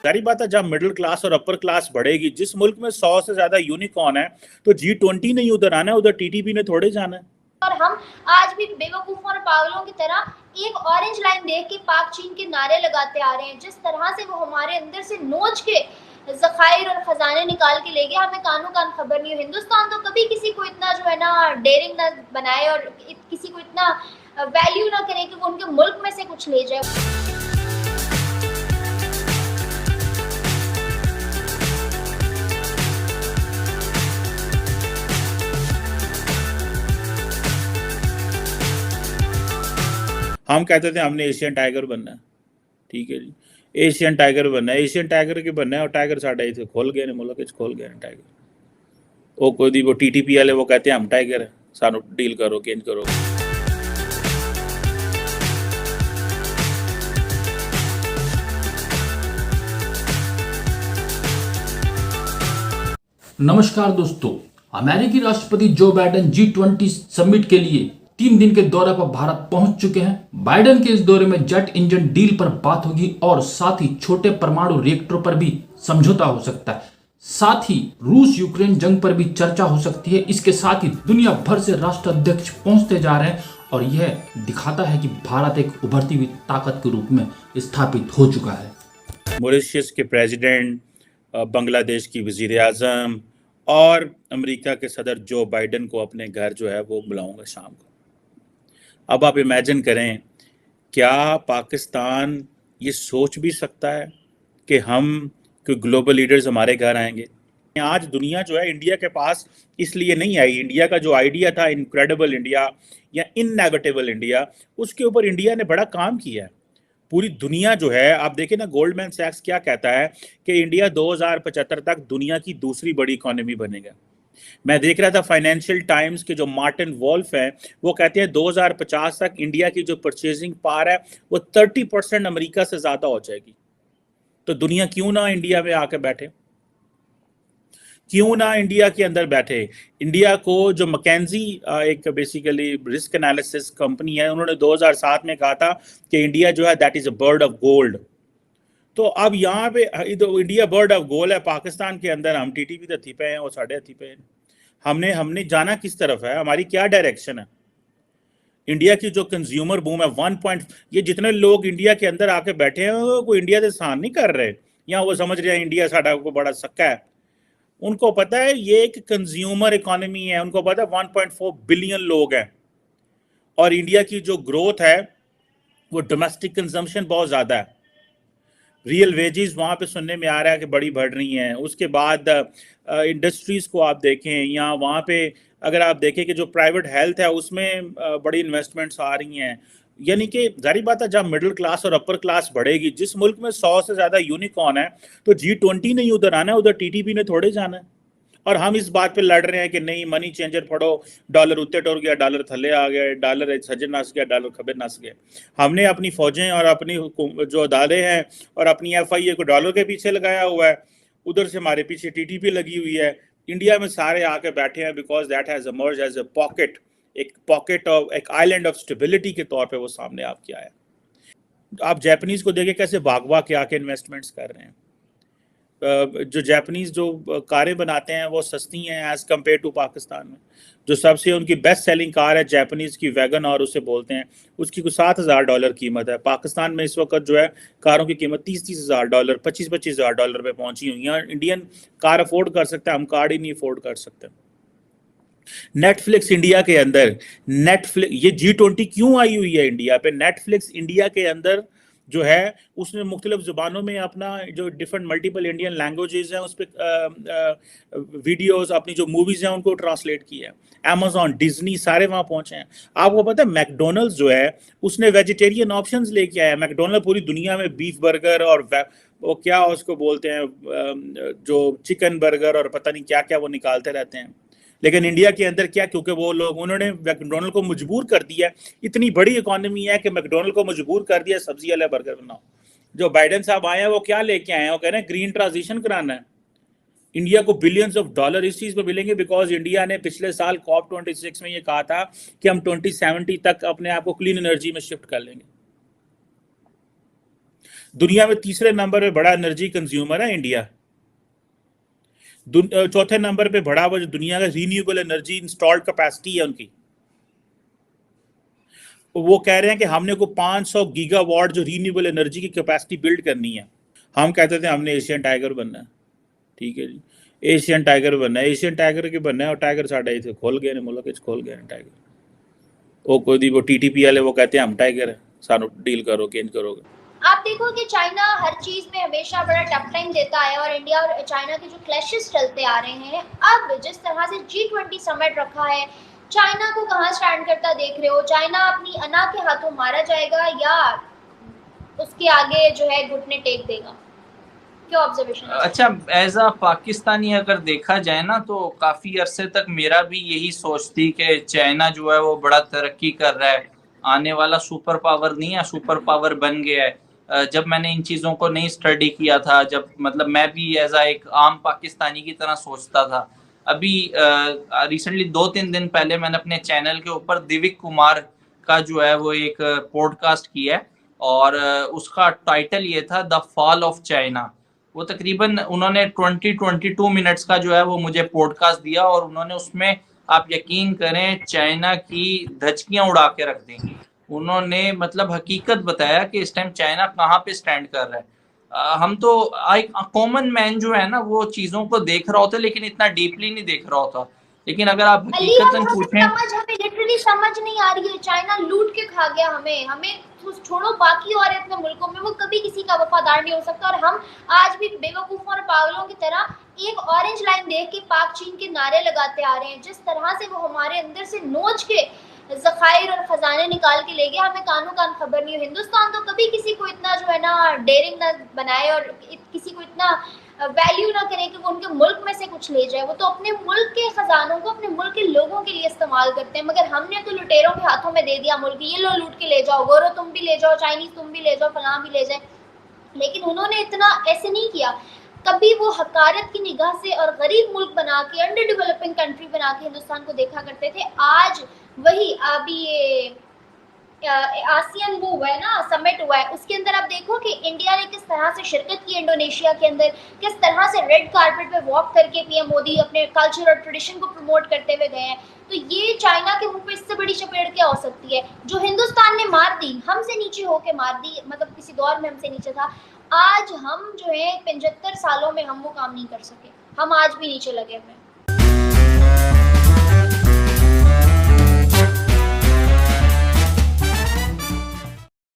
सारी बात है, जब मिडिल क्लास और अपर क्लास बढ़ेगी, जिस मुल्क में 100 से ज्यादा यूनिकॉर्न है, तो G20 नहीं उधर आना है, उधर TTP ने थोड़े जाना है। और हम आज भी बेवकूफों और पागलों की तरह एक ऑरेंज लाइन देख के पाक चीन के नारे लगाते आ रहे हैं। जिस तरह से वो हमारे अंदर से नोच के जखायर और खजाने निकाल के ले गया, हमें कानो कान खबर नहीं हो। हिंदुस्तान तो कभी किसी को इतना जो है ना डेयरिंग ना बनाए और किसी को इतना वैल्यू ना करे कि वो उनके मुल्क में से कुछ ले जाए। हम कहते थे हमने एशियन टाइगर बनना है, ठीक है जी, एशियन टाइगर बनना है, एशियन टाइगर के बनना है, और टाइगर साढ़े इतने खोल गए ने मुल्क खोल गए टाइगर। वो कोई वो TTP वाले वो कहते हैं हम टाइगर है, सानू डील करो कि इंज करो। नमस्कार दोस्तों, अमेरिकी राष्ट्रपति जो बाइडेन G20 समिट के लिए 3 दिन के दौरे पर भारत पहुंच चुके हैं। बाइडेन के इस दौरे में जेट इंजन डील पर बात होगी और साथ ही छोटे परमाणु रिएक्टरों पर भी समझौता हो सकता है। साथ ही रूस यूक्रेन जंग पर भी चर्चा हो सकती है। इसके साथ ही दुनिया भर से राष्ट्राध्यक्ष पहुंचते जा रहे हैं और यह दिखाता है कि भारत एक उभरती हुई ताकत के रूप में स्थापित हो चुका है। मॉरिशस के प्रेसिडेंट, बांग्लादेश की वजीर आजम और अमेरिका के सदर जो बाइडेन को अपने घर जो है वो बुलाऊंगा शाम को। अब आप इमेजिन करें, क्या पाकिस्तान ये सोच भी सकता है कि हम कोई ग्लोबल लीडर्स हमारे घर आएंगे? आज दुनिया जो है इंडिया के पास इसलिए नहीं आई। इंडिया का जो आइडिया था इनक्रेडिबल इंडिया या इनएविटेबल इंडिया, उसके ऊपर इंडिया ने बड़ा काम किया है। पूरी दुनिया जो है, आप देखें ना, गोल्डमैन सैक्स क्या कहता है कि इंडिया 2075 तक दुनिया की दूसरी बड़ी इकोनॉमी बनेगा। मैं देख रहा था फाइनेंशियल टाइम्स के जो मार्टिन वॉल्फ हैं, वो कहते हैं 2050 तक इंडिया की जो परचेजिंग पावर है वो 30% अमेरिका से ज्यादा हो जाएगी। तो दुनिया क्यों ना इंडिया में आके बैठे, क्यों ना इंडिया के अंदर बैठे। इंडिया को जो मैकेंजी एक बेसिकली रिस्क एनालिसिस कंपनी है, उन्होंने 2007 में कहा था कि इंडिया जो है that is a bird of gold. तो अब यहाँ पे इंडिया बर्ड ऑफ गोल्ड है, पाकिस्तान के अंदर हम TTP के हथी पे हैं और साढ़े हथी पे हैं। हमने जाना किस तरफ है, हमारी क्या डायरेक्शन है? इंडिया की जो कंज्यूमर बूम है 1. ये जितने लोग इंडिया के अंदर आके बैठे हैं वो इंडिया से सहन नहीं कर रहे, या वो समझ रहे हैं इंडिया साडा को बड़ा सक्का है। उनको पता है ये एक कंज्यूमर इकोनॉमी है, उनको पता है 1.4 बिलियन लोग हैं और इंडिया की जो ग्रोथ है वो डोमेस्टिक कंजम्पशन बहुत ज़्यादा है। रियल वेजेस वहाँ पे सुनने में आ रहा है कि बड़ी बढ़ रही हैं। उसके बाद इंडस्ट्रीज़ को आप देखें, या वहाँ पे अगर आप देखें कि जो प्राइवेट हेल्थ है उसमें बड़ी इन्वेस्टमेंट्स आ रही हैं। यानी कि जारी बात है, जब मिडिल क्लास और अपर क्लास बढ़ेगी, जिस मुल्क में 100 से ज़्यादा यूनिकॉर्न है, तो G20 नहीं उधर आना है, उधर TTP ने थोड़े जाना है। और हम इस बात पे लड़ रहे हैं कि नहीं मनी चेंजर पढ़ो, डॉलर उत्ते टुर गया, डॉलर थले आ गया, डॉलर सज्जन नस गया, डॉलर खबे नस गया। हमने अपनी फौजें और अपनी जो अदालतें हैं और अपनी FIA को डॉलर के पीछे लगाया हुआ है, उधर से हमारे पीछे TTP लगी हुई है। इंडिया में सारे आके बैठे हैं because that has emerge as a pocket, एक पॉकेट ऑफ, एक आइलैंड ऑफ स्टेबिलिटी के तौर पे वो सामने आपके आया। आप जापानीज को देखें कैसे भाग भाग के आके इन्वेस्टमेंट्स कर रहे हैं। जो जापानीज जो कारें बनाते हैं वो सस्ती हैं एज कम्पेयर टू पाकिस्तान में। जो सबसे उनकी बेस्ट सेलिंग कार है जापानीज की वैगन और उसे बोलते हैं, उसकी कुछ $7,000 कीमत है। पाकिस्तान में इस वक्त जो है कारों की कीमत $30,000, $25,000 पे पहुंची हुई है। इंडियन कार अफोर्ड कर सकता है, हम कार ही नहीं अफोर्ड कर सकते। नेटफ्लिक्स इंडिया के अंदर, नेटफ्लिक्स, ये G20 क्यों आई हुई है इंडिया पे? नेटफ्लिक्स इंडिया के अंदर जो है उसने मुख्तलिफ ज़ुबानों में अपना जो डिफरेंट मल्टीपल इंडियन लैंग्वेजेस हैं उस पर वीडियोस, अपनी जो मूवीज़ हैं उनको ट्रांसलेट किया है। अमेजॉन, डिज्नी सारे वहाँ पहुँचे हैं। आपको पता है मैकडोनल्ड्स जो है उसने वेजिटेरियन ऑप्शंस लेके आया। मैकडोनल्ड पूरी दुनिया में बीफ बर्गर और वो क्या उसको बोलते हैं, जो चिकन बर्गर और पता नहीं क्या क्या वो निकालते रहते हैं। लेकिन इंडिया के अंदर क्या, क्योंकि वो लोग, उन्होंने मैकडोनल्ड को मजबूर कर दिया। इतनी बड़ी इकोनॉमी है कि मैकडोनल्ड को मजबूर कर दिया सब्जी वाला बर्गर बनाओ। जो बाइडेन साहब आए हैं वो क्या लेके आए हैं, वो कह रहे हैं ग्रीन ट्रांजिशन कराना है। इंडिया को बिलियंस ऑफ डॉलर इस चीज में मिलेंगे बिकॉज इंडिया ने पिछले साल COP26 में ये कहा था कि हम 2070 तक अपने आप को क्लीन एनर्जी में शिफ्ट कर लेंगे। दुनिया में तीसरे नंबर पे बड़ा एनर्जी कंज्यूमर है इंडिया। चौथे नंबर पे बड़ा वो जो दुनिया का रीन्यूएबल एनर्जी इंस्टॉल्ड कैपेसिटी है उनकी, वो कह रहे हैं कि हमने को 500 गीगावाट जो रीन्यूएबल एनर्जी की कैपेसिटी बिल्ड करनी है। हम कहते थे हमने एशियन टाइगर बनना है, ठीक है जी, एशियन टाइगर बनना है, एशियन टाइगर के बनना है, और टाइगर साढ़े इतने खोल गए मुल्क खोल गए टाइगर। वो टीटीपी वाले वो कहते हैं हम टाइगर है, सानू डील करो कि करोगे। आप देखो कि चाइना हर चीज में हमेशा बड़ा टफ टाइम देता है और इंडिया और चाइना के जो क्लैशेस चलते आ रहे हैं, अब जिस तरह से G20 समिट रखा है, चाइना को कहाँ स्टैंड करता देख रहे हो? चाइना अपनी अना के हाथों मारा जाएगा या उसके आगे जो है घुटने टेक देगा? क्या ऑब्जर्वेशन? अच्छा, एज अ पाकिस्तानी अगर देखा जाए ना, तो काफी अरसे तक मेरा भी यही सोच थी कि चाइना जो है वो बड़ा तरक्की कर रहा है, आने वाला सुपर पावर नहीं है, सुपर पावर बन गया है। जब मैंने इन चीज़ों को नहीं स्टडी किया था, जब मतलब मैं भी एज आ एक आम पाकिस्तानी की तरह सोचता था। अभी रिसेंटली 2-3 दिन पहले मैंने अपने चैनल के ऊपर दिविक कुमार का जो है वो एक पॉडकास्ट किया है, और उसका टाइटल ये था द फॉल ऑफ चाइना। वो तकरीबन उन्होंने 22 मिनट्स का जो है वो मुझे पॉडकास्ट दिया, और उन्होंने उसमें आप यकीन करें चाइना की धचकियां उड़ा के रख दी। उन्होंने मतलब हकीकत बताया कि इस टाइम चाइना कहाँ पे स्टैंड कर रहा है। हम तो एक कॉमन मैन जो है ना वो चीजों को देख रहा होता है, लेकिन इतना डीपली नहीं देख रहा होता। लेकिन अगर आप हकीकतन पूछें, हमें लिटरली समझ नहीं आ रही है। चाइना लूट के खा गया हमें छोड़ो बाकी और इतने मुल्कों में वो कभी किसी का वफादार नहीं हो सकता। और हम आज भी बेवकूफों और पागलों की तरह एक ऑरेंज लाइन देख के पाक चीन के नारे लगाते आ रहे हैं। जिस तरह से वो हमारे अंदर से नोच के ज़खायर और खजाने निकाल के ले गया, हमें कानों कान खबर नहीं हो। हिंदुस्तान तो कभी किसी को इतना जो है ना डेयरिंग ना बनाए और किसी को इतना वैल्यू ना करे कि वो उनके मुल्क में से कुछ ले जाए। वो तो अपने मुल्क के खजानों को अपने मुल्क के लोगों के लिए इस्तेमाल करते हैं, मगर हमने तो लुटेरों के हाथों में दे दिया मुल्क। ये लो लूट के ले जाओ, गोरो तुम भी ले जाओ, चाइनीज तुम भी ले जाओ, फलां भी ले जाए। लेकिन उन्होंने इतना ऐसे नहीं किया। कभी वो हकारत की निगाह से और गरीब मुल्क बना के, अंडर डेवलपिंग कंट्री बना के हिंदुस्तान को देखा करते थे। आज वही अभी ये आसियान वो हुआ है ना, समिट हुआ है, उसके अंदर आप देखो कि इंडिया ने किस तरह से शिरकत की इंडोनेशिया के अंदर, किस तरह से रेड कारपेट पे वॉक करके पीएम मोदी अपने कल्चर और ट्रेडिशन को प्रमोट करते हुए गए हैं। तो ये चाइना के मुंह पे इससे बड़ी चपेट क्या हो सकती है? जो हिंदुस्तान ने मार दी, हमसे नीचे होके मार दी, मतलब किसी दौर में हमसे नीचे था। आज हम जो है 75 सालों में हम वो काम नहीं कर सके, हम आज भी नीचे लगे हुए हैं।